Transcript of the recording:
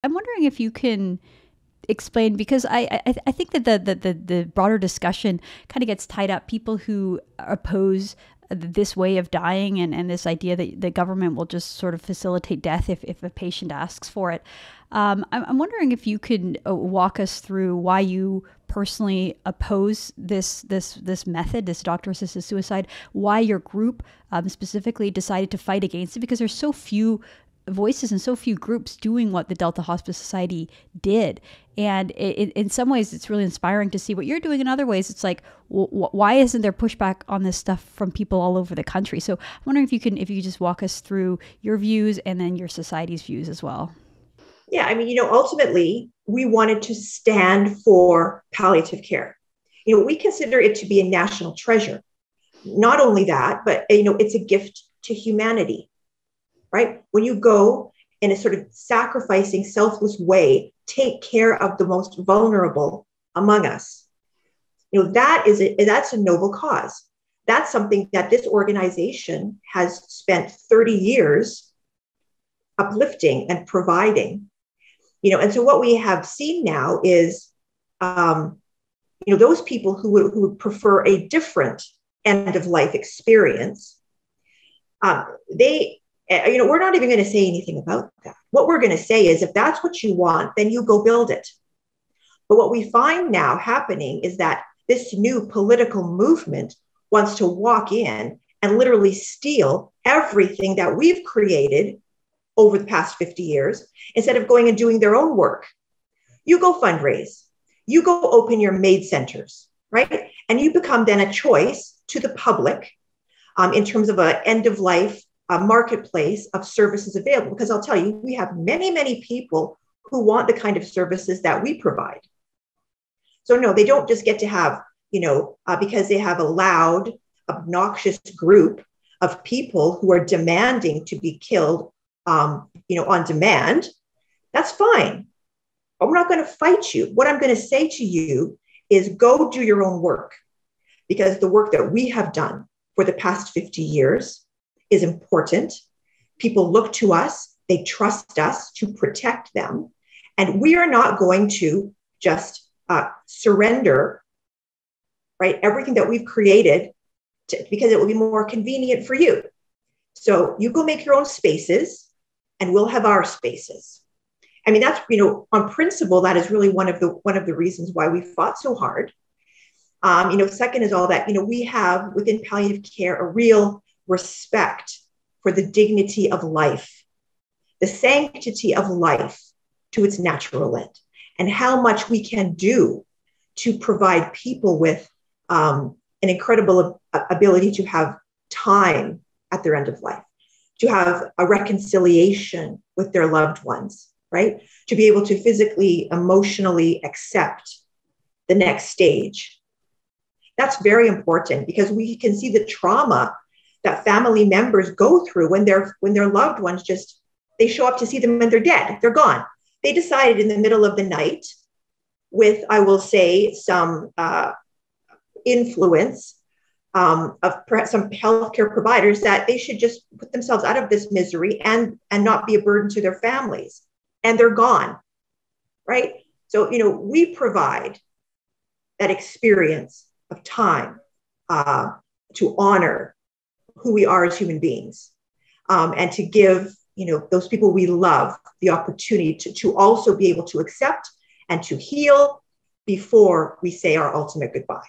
I'm wondering if you can explain, because I think that the broader discussion kind of gets tied up. People who oppose this way of dying, and this idea that the government will just sort of facilitate death if a patient asks for it. I'm wondering if you could walk us through why you personally oppose this method, this doctor-assisted suicide, why your group specifically decided to fight against it, because there's so few voices and so few groups doing what the Delta Hospice Society did. And in some ways, it's really inspiring to see what you're doing. In other ways, it's like, why isn't there pushback on this stuff from people all over the country? So I'm wondering if you could just walk us through your views and then your society's views as well. Yeah, I mean, ultimately, we wanted to stand for palliative care. We consider it to be a national treasure. Not only that, but, it's a gift to humanity, right? When you go in a sort of sacrificing, selfless way, take care of the most vulnerable among us, that's a noble cause. That's something that this organization has spent 30 years uplifting and providing. And so what we have seen now is, those people who would prefer a different end of life experience, we're not even going to say anything about that. What we're going to say is, if that's what you want, then you go build it. But what we find now happening is that this new political movement wants to walk in and literally steal everything that we've created over the past 50 years, instead of going and doing their own work. You go fundraise, you go open your MAID centers, right? And you become then a choice to the public in terms of an end of life marketplace of services available. Because I'll tell you, we have many, many people who want the kind of services that we provide. So no, they don't just get to have, because they have a loud, obnoxious group of people who are demanding to be killed on demand. That's fine. I'm not going to fight you. What I'm going to say to you is, go do your own work, because the work that we have done for the past 50 years is important. People look to us, they trust us to protect them. And we are not going to just surrender, right, everything that we've created because it will be more convenient for you. So you go make your own spaces, and we'll have our spaces. I mean, that's, on principle, that is really one of the reasons why we fought so hard. Second is all that, we have within palliative care a real respect for the dignity of life, the sanctity of life to its natural end, and how much we can do to provide people with an incredible ability to have time at their end of life, to have a reconciliation with their loved ones, right? To be able to physically, emotionally accept the next stage. That's very important, because we can see the trauma that family members go through when their loved ones they show up to see them and they're dead, they're gone. They decided in the middle of the night, with, I will say, some influence of perhaps some healthcare providers, that they should just put themselves out of this misery and not be a burden to their families. And they're gone, right? So, we provide that experience of time to honor who we are as human beings, and to give, those people we love the opportunity to also be able to accept and to heal before we say our ultimate goodbye.